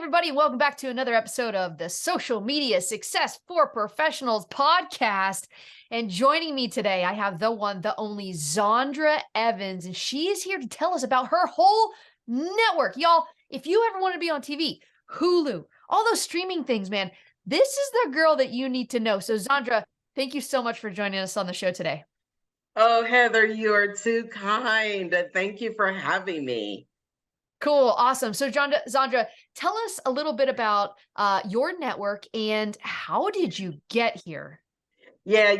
everybody. Welcome back to another episode of the Social Media Success for Professionals podcast. And joining me today, I have the one, the only Zondra Evans, and she is here to tell us about her whole network. Y'all, if you ever want to be on TV, Hulu, all those streaming things, man, this is the girl that you need to know. So Zondra, thank you so much for joining us on the show today. Oh, Heather, you are too kind. Thank you for having me. Cool. Awesome. So Zondra, tell us a little bit about your network and how did you get here? Yeah,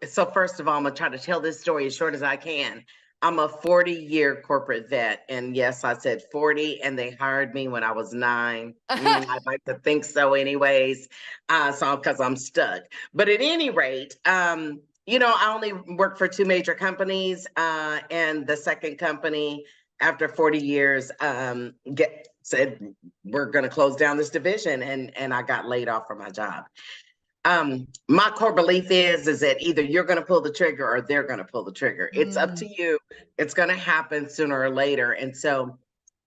so first of all, I'm going to try to tell this story as short as I can. I'm a 40-year corporate vet. And yes, I said 40, and they hired me when I was 9. I'd like to think so anyways, because I'm stuck. But at any rate, I only worked for 2 major companies, and the second company, after 40 years, said, we're going to close down this division. And I got laid off from my job. My core belief is that either you're going to pull the trigger or they're going to pull the trigger. It's up to you. It's going to happen sooner or later. And so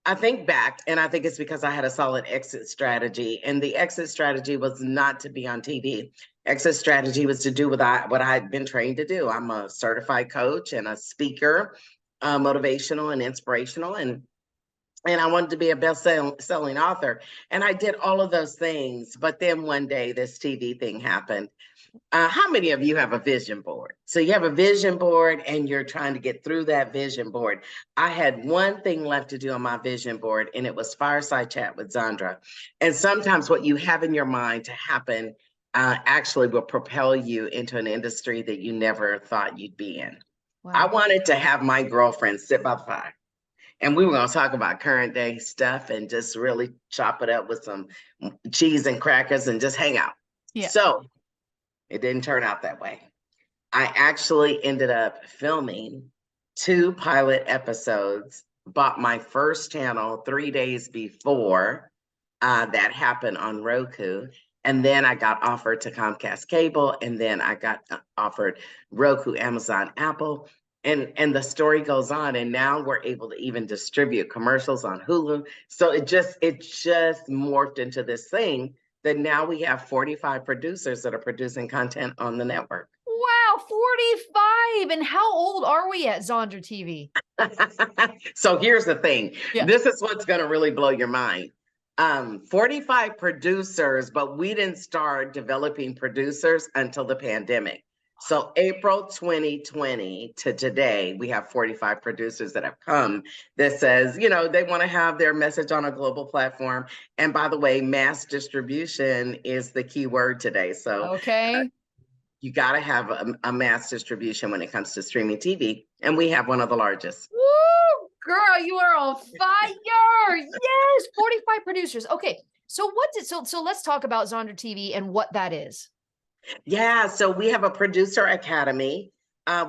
I think back, and I think it's because I had a solid exit strategy. And the exit strategy was not to be on TV. Exit strategy was to do what I had been trained to do. I'm a certified coach and a speaker, motivational and inspirational, and I wanted to be a best-selling author. And I did all of those things. But then one day this TV thing happened. How many of you have a vision board? So you have a vision board and you're trying to get through that vision board. I had one thing left to do on my vision board, and it was Fireside Chat with Zondra. And sometimes what you have in your mind to happen actually will propel you into an industry that you never thought you'd be in. Wow. I wanted to have my girlfriend sit by the fire, and we were going to talk about current day stuff and just really chop it up with some cheese and crackers and just hang out. Yeah. So it didn't turn out that way. I actually ended up filming 2 pilot episodes, bought my first channel 3 days before that happened on Roku. And then I got offered to Comcast Cable, and then I got offered Roku, Amazon, Apple. And the story goes on, and now we're able to even distribute commercials on Hulu. So it just morphed into this thing that now we have 45 producers that are producing content on the network. Wow, 45. And how old are we at Zondra TV? So here's the thing. Yeah. This is what's going to really blow your mind. 45 producers, but we didn't start developing producers until the pandemic. So April 2020 to today, we have 45 producers that have come that says, they want to have their message on a global platform. And by the way, mass distribution is the key word today. So okay, you got to have a mass distribution when it comes to streaming TV. And we have one of the largest. Woo! Girl, you are on fire. Yes, 45 producers. Okay, so so let's talk about Zondra TV and what that is. Yeah, so we have a producer academy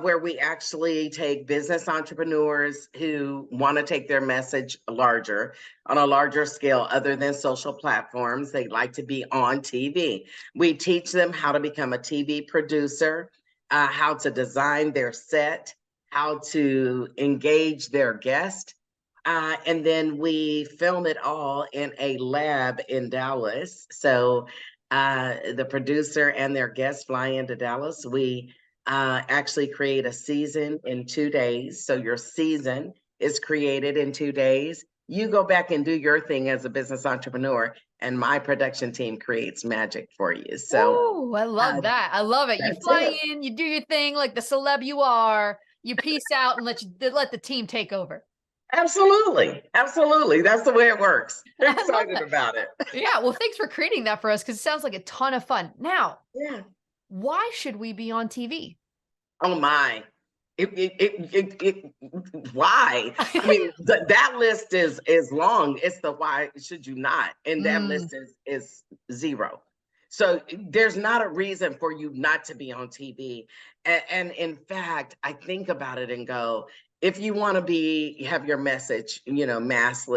where we actually take business entrepreneurs who want to take their message larger, on a larger scale other than social platforms. They like to be on TV. We teach them how to become a TV producer, how to design their set, how to engage their guest. And then we film it all in a lab in Dallas. So the producer and their guests fly into Dallas. We actually create a season in 2 days. So your season is created in 2 days. You go back and do your thing as a business entrepreneur, and my production team creates magic for you. So I love that. I love it. You fly in, you do your thing like the celeb you are, you peace out and let the team take over. Absolutely. Absolutely. That's the way it works. I'm excited about it. Yeah. Well, thanks for creating that for us, because it sounds like a ton of fun. Now, why should we be on TV? Oh, my. Why? I mean, that list is long. It's the why should you not? And that list is 0. So there's not a reason for you not to be on TV. And in fact, I think about it and go, if you want to have your message, mass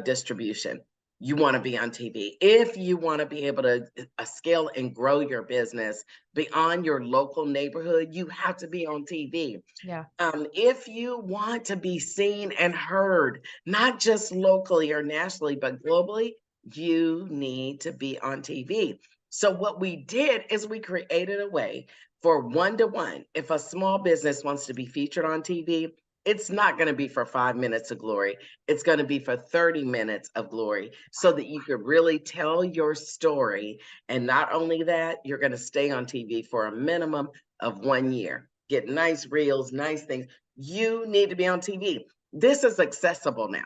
distribution, you want to be on TV. If you want to be able to scale and grow your business beyond your local neighborhood, you have to be on TV. Yeah. If you want to be seen and heard, not just locally or nationally, but globally, You need to be on TV. So what we did is we created a way for one-to-one. If a small business wants to be featured on TV, it's not going to be for 5 minutes of glory. It's going to be for 30 minutes of glory so that you could really tell your story. And not only that, you're going to stay on TV for a minimum of 1 year. Get nice reels, nice things. You need to be on TV. This is accessible now.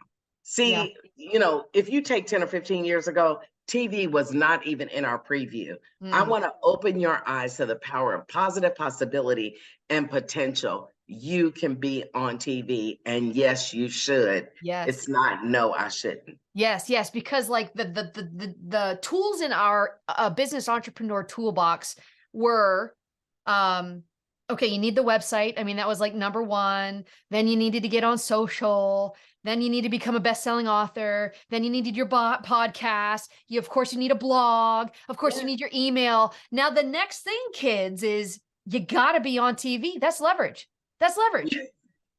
Yeah. See, if you take 10 or 15 years ago, TV was not even in our preview. I want to open your eyes to the power of positive possibility and potential. You can be on TV, and yes, you should. Yes. It's not, no, I shouldn't. Yes, because like the tools in our business entrepreneur toolbox were, okay, you need the website. I mean, that was like number one. Then you needed to get on social. Then you need to become a best-selling author. Then you needed your podcast. Of course, you need a blog. Of course, you need your email. Now, the next thing, kids, is you got to be on TV. That's leverage. That's leverage.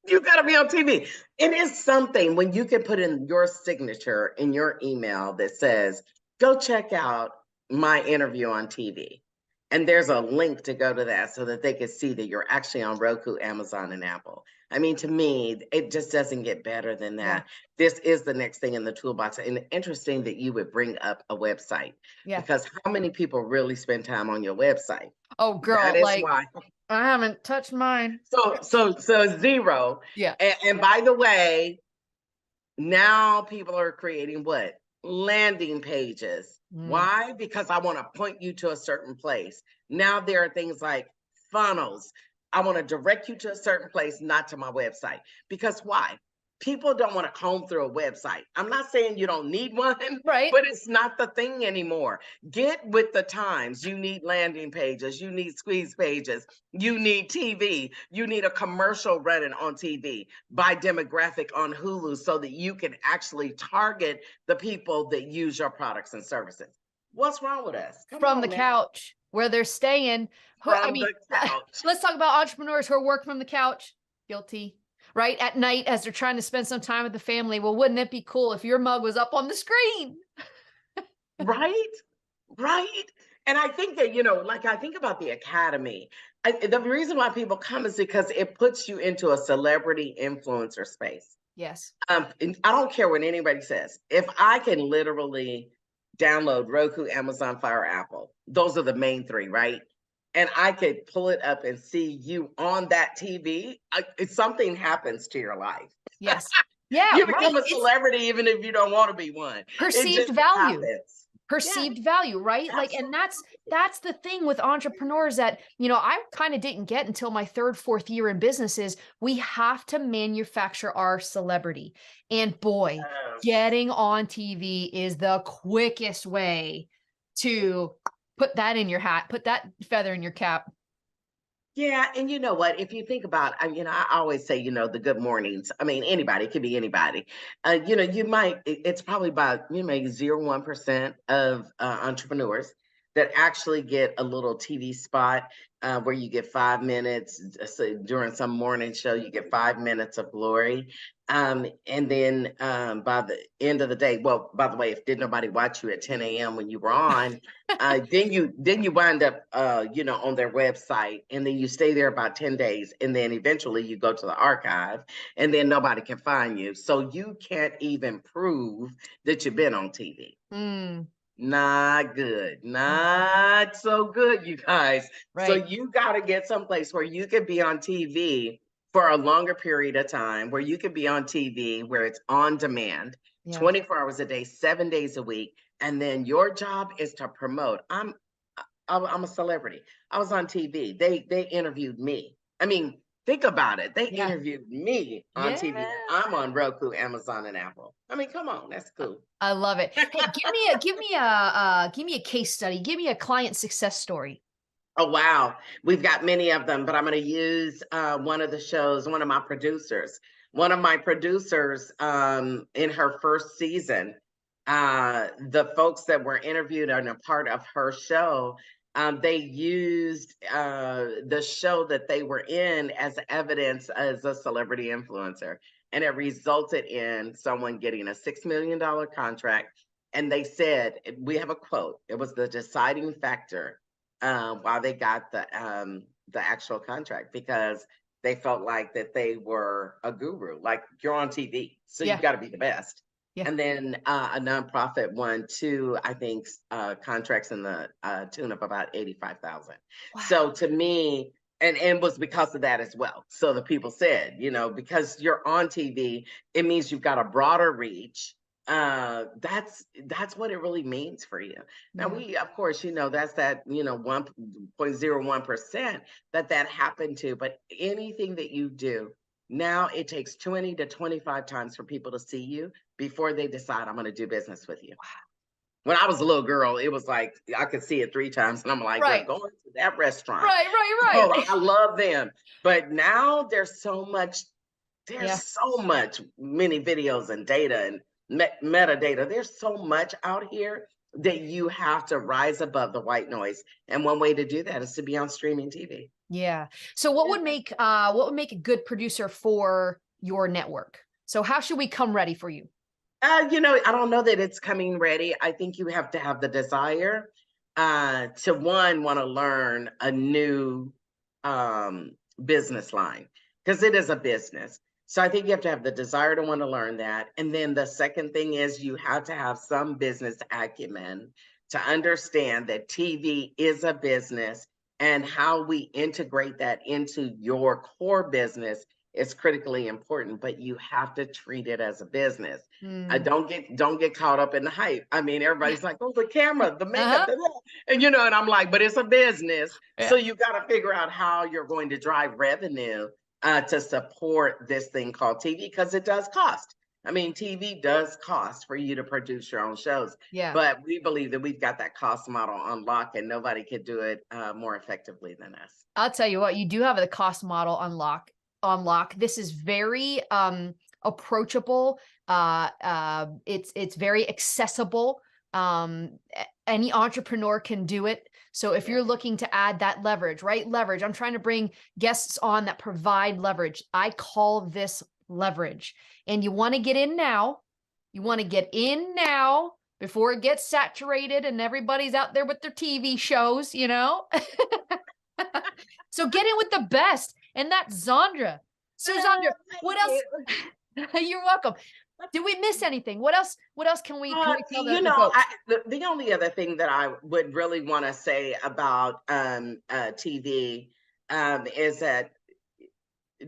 You got to be on TV. It is something when you can put in your signature in your email that says, go check out my interview on TV. And there's a link to go to that so that they can see that you're actually on Roku, Amazon, and Apple. I mean, to me, it just doesn't get better than that. Yeah. This is the next thing in the toolbox. And interesting that you would bring up a website. Yeah. Because how many people really spend time on your website? Oh, girl, that is why. I haven't touched mine. So zero. Yeah. And by the way, now people are creating what? Landing pages. Why? Because I want to point you to a certain place. Now there are things like funnels. I want to direct you to a certain place, not to my website. Because why? People don't want to comb through a website. I'm not saying you don't need one, right? But it's not the thing anymore. Get with the times. You need landing pages. You need squeeze pages. You need TV. You need a commercial running on TV by demographic on Hulu so that you can actually target the people that use your products and services. What's wrong with us? From the couch where they're staying. The couch. Let's talk about entrepreneurs who are working from the couch. Guilty. Right? At night, as they're trying to spend some time with the family. Well, wouldn't it be cool if your mug was up on the screen? Right. And I think that, I think about the Academy. The reason why people come is because it puts you into a celebrity influencer space. Yes. And I don't care what anybody says. If I can literally download Roku, Amazon Fire, Apple, those are the main three, right? And I could pull it up and see you on that TV, something happens to your life. Yes. Yeah. You become a celebrity even if you don't want to be one. Perceived value. Happens. Perceived value, right? Absolutely. Like, and that's the thing with entrepreneurs that, I kind of didn't get until my third, fourth year in business is we have to manufacture our celebrity. And boy, getting on TV is the quickest way to put that in your hat, put that feather in your cap. Yeah. And you know what, if you think about, I always say, the good mornings. I mean, anybody, it could be anybody. It's probably about, maybe 0.1% of entrepreneurs that actually get a little TV spot where you get 5 minutes. So during some morning show, you get 5 minutes of glory. And then by the end of the day, well, by the way, if did nobody watch you at 10 a.m. when you were on, then you wind up, on their website, and then you stay there about 10 days. And then eventually you go to the archive, and then nobody can find you. So you can't even prove that you've been on TV. Not good. Not so good, you guys. Right. So you got to get someplace where you can be on TV for a longer period of time, where you can be on TV, where it's on demand, 24 hours a day, 7 days a week. And then your job is to promote. I'm a celebrity. I was on TV. They interviewed me. I mean, think about it. They interviewed me on TV. I'm on Roku, Amazon, and Apple. I mean, come on, that's cool. I love it. Hey, give me a case study. Give me a client success story. Oh, wow. We've got many of them, but I'm going to use one of the shows, one of my producers. One of my producers in her first season, the folks that were interviewed and a part of her show, they used the show that they were in as evidence as a celebrity influencer. And it resulted in someone getting a $6 million contract And they said, we have a quote, it was the deciding factor why they got the actual contract, because they felt like that they were a guru, like you're on TV, so Yeah. you've got to be the best. Yeah. And then a nonprofit won two, I think, contracts in the tune of about 85,000. Wow. So to me, and it was because of that as well. So the people said, you know, because you're on TV, it means you've got a broader reach. That's what it really means for you. Now we, of course, you know, that's that, you know, 1.01% that happened to, but anything that you do now, it takes 20 to 25 times for people to see you before they decide I'm going to do business with you. When I was a little girl, it was like I could see it 3 times, and I'm like, right. We're going to that restaurant. Right. Oh, I love them. But now there's so much, many videos and data and metadata. There's so much out here that you have to rise above the white noise. And one way to do that is to be on streaming TV. Yeah. So what would make a good producer for your network? So how should we come ready for you? You know, I don't know that it's coming ready. I think you have to have the desire to want to learn a new business line, because it is a business. So I think you have to have the desire to want to learn that. And then the second thing is you have to have some business acumen to understand that TV is a business, and how we integrate that into your core business is critically important, but you have to treat it as a business. Don't get caught up in the hype. I mean, everybody's like, oh, the camera, the makeup, and you know, and I'm like, but it's a business. So you got to figure out how you're going to drive revenue to support this thing called TV, because it does cost. I mean, TV does cost for you to produce your own shows. Yeah. But we believe that we've got that cost model on lock, and nobody could do it more effectively than us. I'll tell you what, you do have the cost model on lock. This is very approachable. It's very accessible. Any entrepreneur can do it. So if you're looking to add that leverage, right? Leverage. I'm trying to bring guests on that provide leverage. I call this leverage. And you want to get in now. You want to get in now before it gets saturated and everybody's out there with their TV shows, you know? So get in with the best. And that's Zondra. So Zondra, what else? You're welcome. Did we miss anything? What else can we tell you know, the only other thing that I would really want to say about TV is that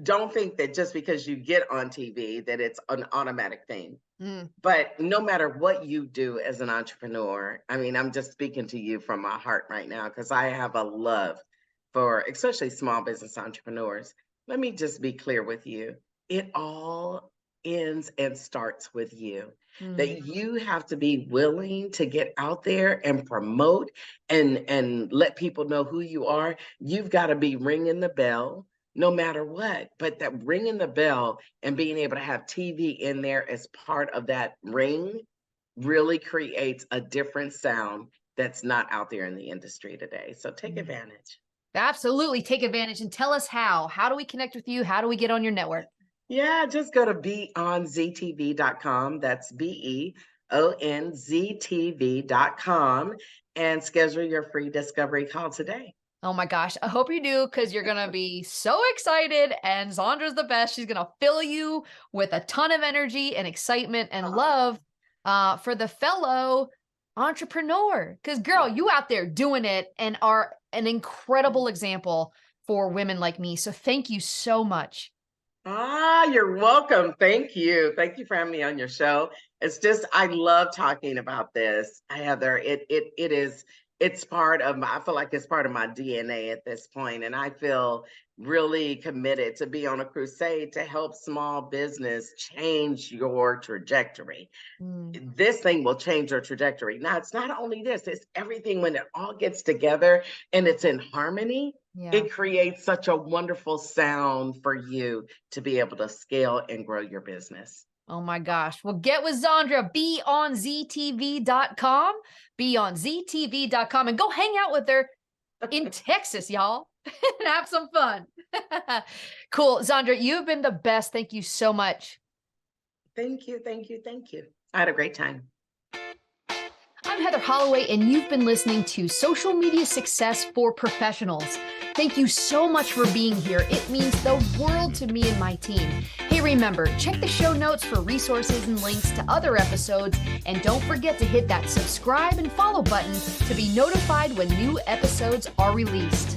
don't think that just because you get on TV that it's an automatic thing. But no matter what you do as an entrepreneur, I mean, I'm just speaking to you from my heart right now, because I have a love for especially small business entrepreneurs. Let me just be clear with you. It all ends and starts with you. That you have to be willing to get out there and promote and let people know who you are. You've got to be ringing the bell no matter what. But that ringing the bell and being able to have TV in there as part of that ring really creates a different sound that's not out there in the industry today. So take advantage. Absolutely. Take advantage, and tell us how. How do we connect with you? How do we get on your network? Yeah, just go to beonztv.com. That's beonztv.com, and schedule your free discovery call today. Oh my gosh. I hope you do, because you're going to be so excited, and Zondra's the best. She's going to fill you with a ton of energy and excitement and love for the fellow entrepreneur. Because girl, you out there doing it and are an incredible example for women like me. So thank you so much. You're welcome. Thank you. Thank you for having me on your show. It's just, I love talking about this, Heather. It's part of I feel like it's part of my DNA at this point. And I feel really committed to be on a crusade to help small business change your trajectory. This thing will change your trajectory. Now, it's not only this, it's everything. When it all gets together and it's in harmony, it creates such a wonderful sound for you to be able to scale and grow your business. Oh my gosh. Well, get with Zondra, beonztv.com, beonztv.com, and go hang out with her in Texas, y'all, and have some fun. Cool. Zondra, you've been the best. Thank you so much. Thank you. Thank you. Thank you. I had a great time. I'm Heather Holloway, and you've been listening to Social Media Success for Professionals. Thank you so much for being here. It means the world to me and my team. Hey, remember, check the show notes for resources and links to other episodes, and don't forget to hit that subscribe and follow button to be notified when new episodes are released.